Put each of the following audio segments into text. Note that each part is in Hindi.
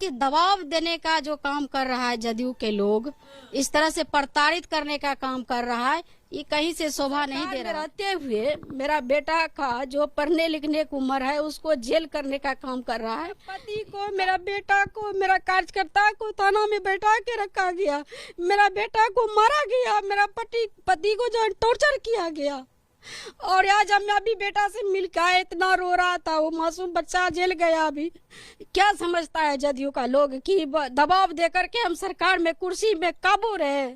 कि दबाव देने का जो काम कर रहा है जदयू के लोग, इस तरह से प्रताड़ित करने का काम कर रहा है, ये कहीं से शोभा नहीं दे रहा। रहते हुए मेरा बेटा का जो पढ़ने लिखने की उम्र है उसको जेल करने का काम कर रहा है। पति को, मेरा बेटा को, मेरा कार्यकर्ता को थाना में बैठा के रखा गया, मेरा बेटा को मारा गया, मेरा पति को जो टॉर्चर किया गया। और आज हम अभी बेटा से मिल के आए, इतना रो रहा था, वो मासूम बच्चा जेल गया। अभी क्या समझता है जदयू का लोग कि दबाव दे करके हम सरकार में कुर्सी में काबू रहे।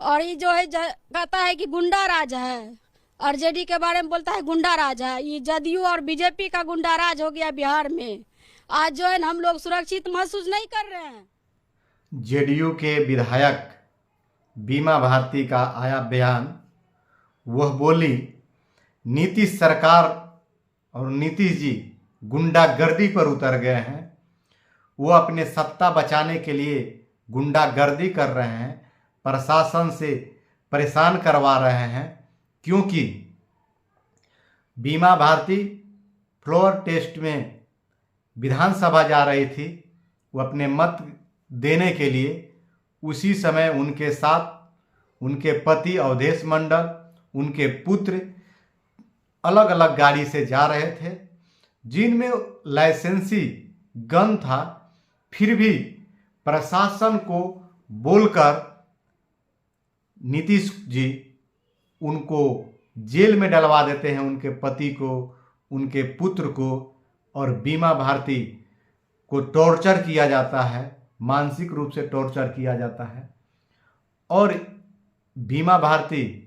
और ये जो है कहता है कि गुंडा राज है, आरजेडी के बारे में बोलता है गुंडा राज है। ये जदयू और बीजेपी का गुंडा राज हो गया बिहार में। आज जो है हम लोग सुरक्षित महसूस नहीं कर रहे हैं। जेडीयू के विधायक बीमा भारती का आया बयान। वह बोली, नीतीश सरकार और नीतीश जी गुंडागर्दी पर उतर गए हैं। वो अपने सत्ता बचाने के लिए गुंडागर्दी कर रहे हैं, प्रशासन से परेशान करवा रहे हैं। क्योंकि बीमा भारती फ्लोर टेस्ट में विधानसभा जा रही थी, वो अपने मत देने के लिए। उसी समय उनके साथ उनके पति अवधेश मंडल, उनके पुत्र अलग अलग गाड़ी से जा रहे थे, जिनमें लाइसेंसी गन था। फिर भी प्रशासन को बोलकर नीतीश जी उनको जेल में डलवा देते हैं, उनके पति को, उनके पुत्र को। और बीमा भारती को टॉर्चर किया जाता है, मानसिक रूप से टॉर्चर किया जाता है। और बीमा भारती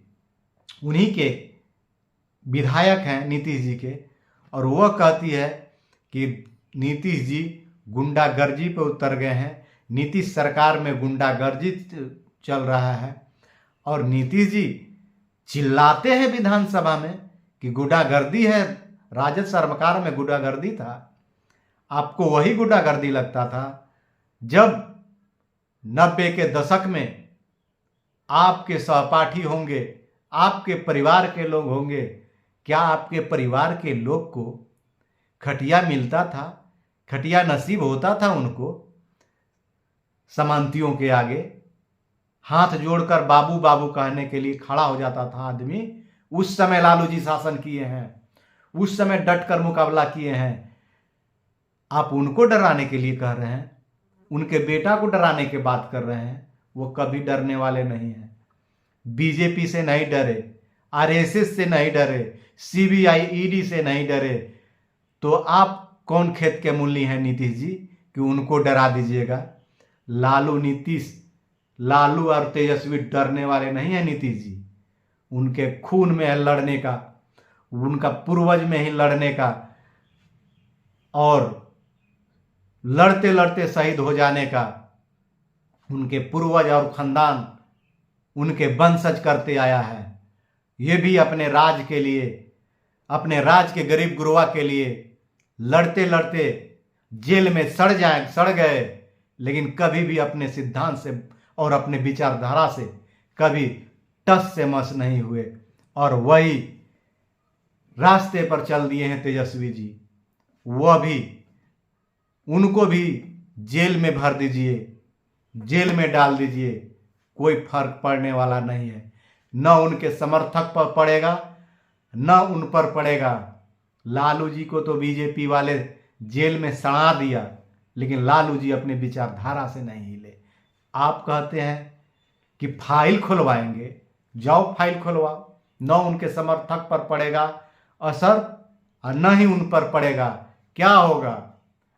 उन्हीं के विधायक हैं नीतीश जी के। और वह कहती है कि नीतीश जी गुंडागर्दी पर उतर गए हैं, नीतीश सरकार में गुंडागर्दी चल रहा है। और नीतीश जी चिल्लाते हैं विधानसभा में कि गुंडागर्दी है, राजद सरकार में गुंडागर्दी था। आपको वही गुंडागर्दी लगता था जब 90 के दशक में आपके सहपाठी होंगे, आपके परिवार के लोग होंगे। क्या आपके परिवार के लोग को खटिया मिलता था? खटिया नसीब होता था उनको? समांतियों के आगे हाथ जोड़कर बाबू बाबू कहने के लिए खड़ा हो जाता था आदमी। उस समय लालू जी शासन किए हैं, उस समय डटकर मुकाबला किए हैं। आप उनको डराने के लिए कह रहे हैं, उनके बेटा को डराने की बात कर रहे हैं। वो कभी डरने वाले नहीं हैं। बीजेपी से नहीं डरे, आरएसएस से नहीं डरे, सीबीआई ईडी से नहीं डरे, तो आप कौन खेत के मूली हैं नीतीश जी कि उनको डरा दीजिएगा? लालू और तेजस्वी डरने वाले नहीं हैं नीतीश जी। उनके खून में है लड़ने का, उनका पूर्वज में ही लड़ने का, और लड़ते लड़ते शहीद हो जाने का उनके पूर्वज और खानदान, उनके वंशज करते आया है। ये भी अपने राज के लिए, अपने राज के गरीब गुरबा के लिए लड़ते लड़ते जेल में सड़ गए, लेकिन कभी भी अपने सिद्धांत से और अपने विचारधारा से कभी टस से मस नहीं हुए। और वही रास्ते पर चल दिए हैं तेजस्वी जी। वह भी, उनको भी जेल में भर दीजिए, जेल में डाल दीजिए, कोई फर्क पड़ने वाला नहीं है। न उनके समर्थक पर पड़ेगा, न उन पर पड़ेगा। लालू जी को तो बीजेपी वाले जेल में सड़ा दिया, लेकिन लालू जी अपने विचारधारा से नहीं हिले। आप कहते हैं कि फाइल खुलवाएंगे, जाओ फाइल खुलवाओ। न उनके समर्थक पर पड़ेगा असर और न ही उन पर पड़ेगा। क्या होगा?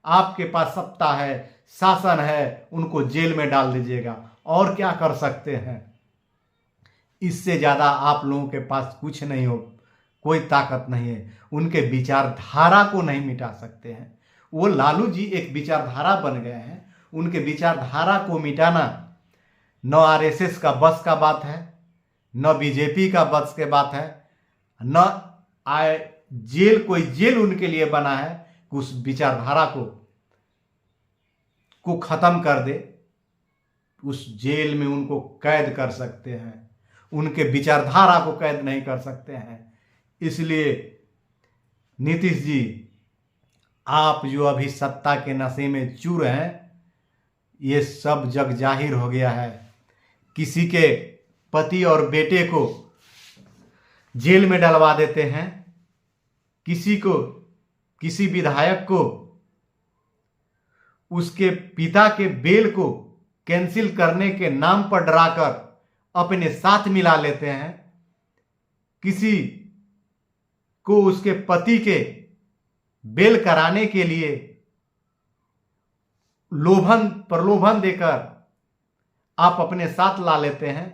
आपके पास सत्ता है, शासन है, उनको जेल में डाल दीजिएगा। और क्या कर सकते हैं? इससे ज़्यादा आप लोगों के पास कुछ नहीं हो, कोई ताकत नहीं है। उनके विचारधारा को नहीं मिटा सकते हैं। वो लालू जी एक विचारधारा बन गए हैं। उनके विचारधारा को मिटाना न आरएसएस का बस का बात है, न बीजेपी का बस के बात है, न कोई जेल उनके लिए बना है कि उस विचारधारा को खत्म कर दे। उस जेल में उनको कैद कर सकते हैं, उनके विचारधारा को कैद नहीं कर सकते हैं। इसलिए नीतीश जी, आप जो अभी सत्ता के नशे में चूर हैं, ये सब जग जाहिर हो गया है। किसी के पति और बेटे को जेल में डलवा देते हैं, किसी विधायक को उसके पिता के बेल को कैंसिल करने के नाम पर डराकर अपने साथ मिला लेते हैं, किसी को उसके पति के बेल कराने के लिए प्रलोभन देकर आप अपने साथ ला लेते हैं,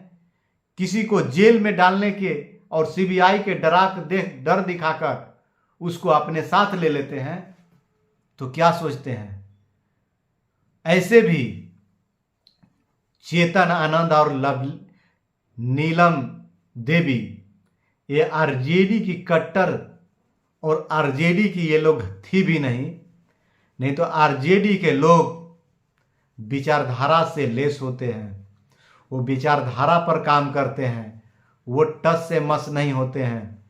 किसी को जेल में डालने के और सीबीआई के डर दिखाकर उसको अपने साथ ले लेते हैं। तो क्या सोचते हैं? ऐसे भी चेतन आनंद और नीलम देवी ये आरजेडी की कट्टर और आरजेडी की ये लोग थी भी नहीं तो आरजेडी के लोग विचारधारा से लेस होते हैं, वो विचारधारा पर काम करते हैं, वो टस से मस नहीं होते हैं।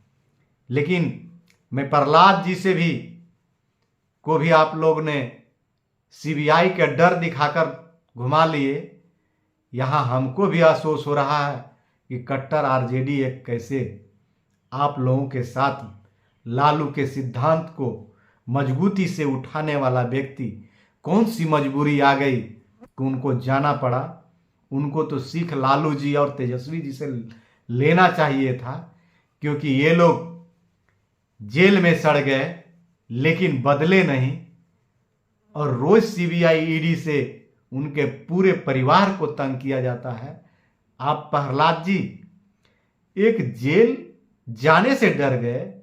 लेकिन मैं प्रहलाद जी से भी को भी आप लोग ने सीबीआई के डर दिखाकर घुमा लिए। यहाँ हमको भी अफसोस हो रहा है कि कट्टर आरजेडी एक कैसे आप लोगों के साथ लालू के सिद्धांत को मजबूती से उठाने वाला व्यक्ति, कौन सी मजबूरी आ गई कि उनको जाना पड़ा। उनको तो सीख लालू जी और तेजस्वी जी से लेना चाहिए था, क्योंकि ये लोग जेल में सड़ गए लेकिन बदले नहीं, और रोज सीबीआई ईडी से उनके पूरे परिवार को तंग किया जाता है। आप प्रहलाद जी एक जेल जाने से डर गए,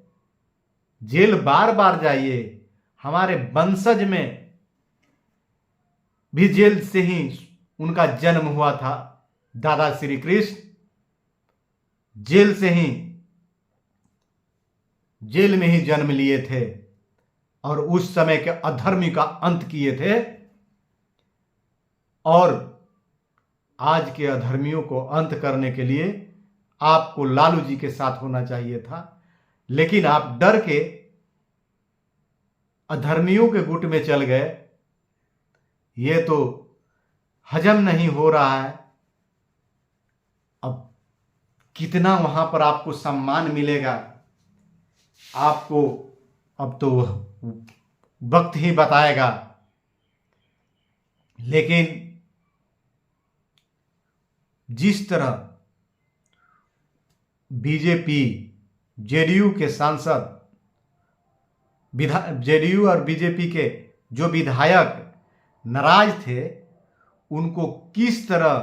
जेल बार बार जाइए। हमारे वंशज में भी जेल से ही उनका जन्म हुआ था। दादा श्री कृष्ण जेल में ही जन्म लिए थे और उस समय के अधर्मी का अंत किए थे, और आज के अधर्मियों को अंत करने के लिए आपको लालू जी के साथ होना चाहिए था। लेकिन आप डर के अधर्मियों के गुट में चल गए। ये तो हजम नहीं हो रहा है। अब कितना वहां पर आपको सम्मान मिलेगा, आपको अब तो वक्त ही बताएगा। लेकिन जिस तरह बीजेपी जेडीयू के सांसद, जेडीयू और बीजेपी के जो विधायक नाराज थे, उनको किस तरह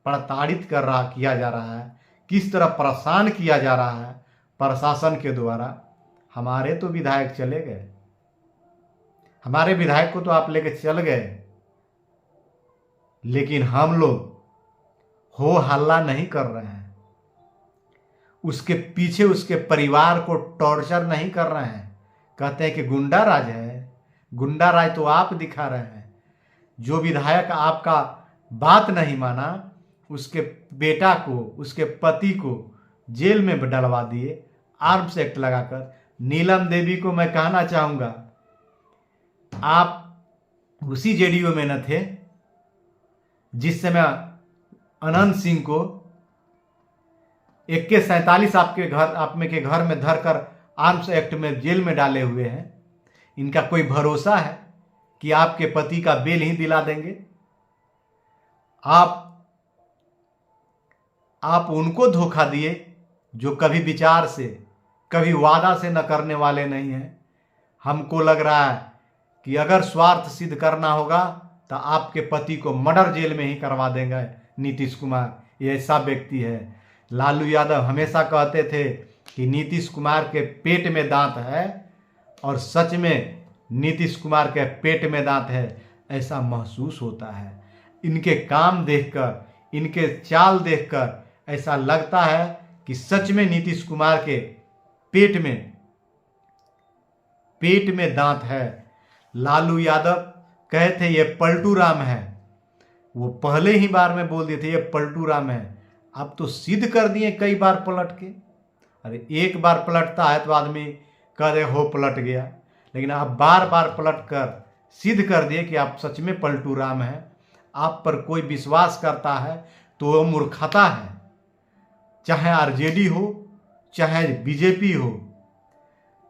प्रताड़ित किया जा रहा है, किस तरह परेशान किया जा रहा है प्रशासन के द्वारा। हमारे तो विधायक चले गए, हमारे विधायक को तो आप लेके चल गए, लेकिन हम लोग हो हल्ला नहीं कर रहे हैं, उसके पीछे उसके परिवार को टॉर्चर नहीं कर रहे हैं। कहते हैं कि गुंडा राज है, गुंडा राज तो आप दिखा रहे हैं। जो विधायक आपका बात नहीं माना, उसके बेटा को, उसके पति को जेल में डलवा दिए आर्म्स एक्ट लगाकर। नीलम देवी को मैं कहना चाहूंगा, आप उसी जेडीयू में न थे जिस समय अनंत सिंह को AK-47 आपके घर में धरकर आर्म्स एक्ट में जेल में डाले हुए हैं। इनका कोई भरोसा है कि आपके पति का बेल ही दिला देंगे? आप उनको धोखा दिए जो कभी विचार से, कभी वादा से न करने वाले नहीं हैं। हमको लग रहा है कि अगर स्वार्थ सिद्ध करना होगा तो आपके पति को मर्डर जेल में ही करवा देंगे नीतीश कुमार। ये ऐसा व्यक्ति है। लालू यादव हमेशा कहते थे कि नीतीश कुमार के पेट में दांत है, और सच में नीतीश कुमार के पेट में दांत है, ऐसा महसूस होता है। इनके काम देखकर, इनके चाल देखकर ऐसा लगता है कि सच में नीतीश कुमार के पेट में दांत है। लालू यादव कहे थे ये पलटू राम है, वो पहले ही बार में बोल दिए थे ये पलटू राम है। अब तो सिद्ध कर दिए कई बार पलट के। अरे एक बार पलटता है तो आदमी कह दे हो पलट गया, लेकिन आप बार बार पलट कर सिद्ध कर दिए कि आप सच में पलटू राम हैं। आप पर कोई विश्वास करता है तो वह मूर्खता है। चाहे आरजेडी हो, चाहे बीजेपी हो,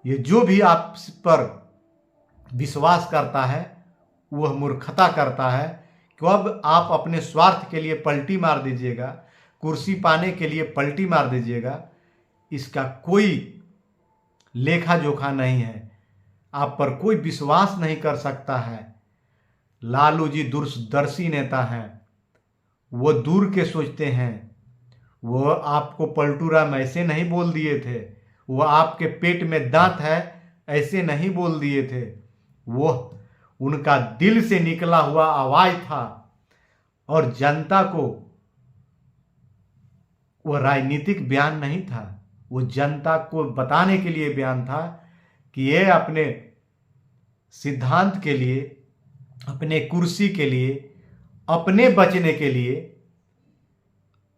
ये जो भी आप पर विश्वास करता है वह मूर्खता करता है। कि अब आप अपने स्वार्थ के लिए पलटी मार दीजिएगा, कुर्सी पाने के लिए पलटी मार दीजिएगा, इसका कोई लेखा जोखा नहीं है। आप पर कोई विश्वास नहीं कर सकता है। लालू जी दूरदर्शी नेता हैं, वो दूर के सोचते हैं। वो आपको पलटू राम ऐसे नहीं बोल दिए थे, वो आपके पेट में दांत है ऐसे नहीं बोल दिए थे। वो उनका दिल से निकला हुआ आवाज था और जनता को वो राजनीतिक बयान नहीं था, वो जनता को बताने के लिए बयान था कि ये अपने सिद्धांत के लिए, अपने कुर्सी के लिए, अपने बचने के लिए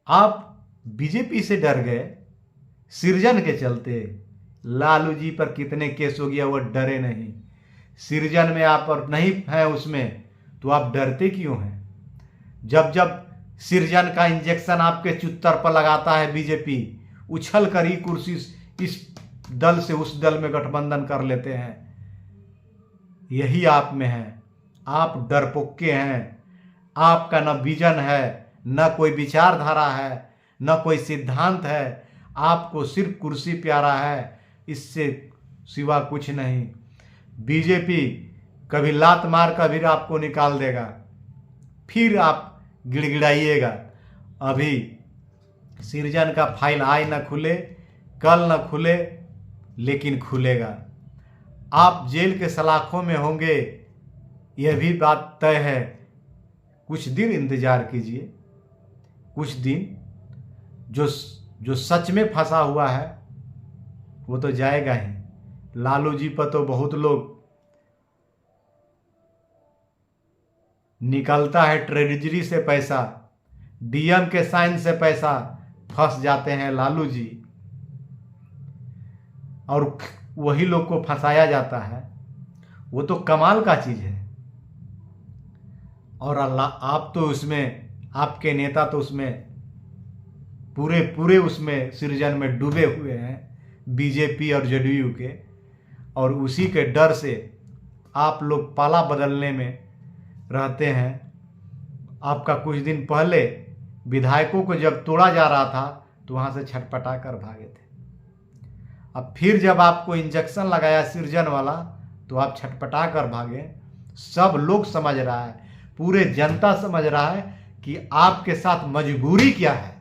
आप बीजेपी से डर गए सृजन के चलते। लालू जी पर कितने केस हो गया, वो डरे नहीं। सृजन में आप और नहीं हैं उसमें तो आप डरते क्यों हैं? जब जब सृजन का इंजेक्शन आपके चुत्तर पर लगाता है बीजेपी, उछल कर ही कुर्सी इस दल से उस दल में गठबंधन कर लेते हैं। यही आप में है। आप डरपोके हैं। आपका न विजन है, न कोई विचारधारा है, न कोई सिद्धांत है। आपको सिर्फ कुर्सी प्यारा है, इससे सिवा कुछ नहीं। बीजेपी कभी लात मार कर भी आपको निकाल देगा, फिर आप गिड़गिड़ाइएगा। अभी सृजन का फाइल आज न खुले, कल न खुले, लेकिन खुलेगा। आप जेल के सलाखों में होंगे, यह भी बात तय है। कुछ दिन इंतजार कीजिए, कुछ दिन। जो सच में फंसा हुआ है वो तो जाएगा ही। लालू जी पर तो बहुत लोग निकलता है ट्रेजरी से पैसा, डीएम के साइन से पैसा, फंस जाते हैं लालू जी, और वही लोग को फंसाया जाता है। वो तो कमाल का चीज है। और अल्लाह, आप तो उसमें, आपके नेता तो उसमें पूरे उसमें सृजन में डूबे हुए हैं, बीजेपी और जेडीयू के। और उसी के डर से आप लोग पाला बदलने में रहते हैं। आपका कुछ दिन पहले विधायकों को जब तोड़ा जा रहा था तो वहाँ से छटपटा कर भागे थे। अब फिर जब आपको इंजेक्शन लगाया सृजन वाला तो आप छटपटा कर भागे। सब लोग समझ रहा है, पूरे जनता समझ रहा है कि आपके साथ मजबूरी क्या है।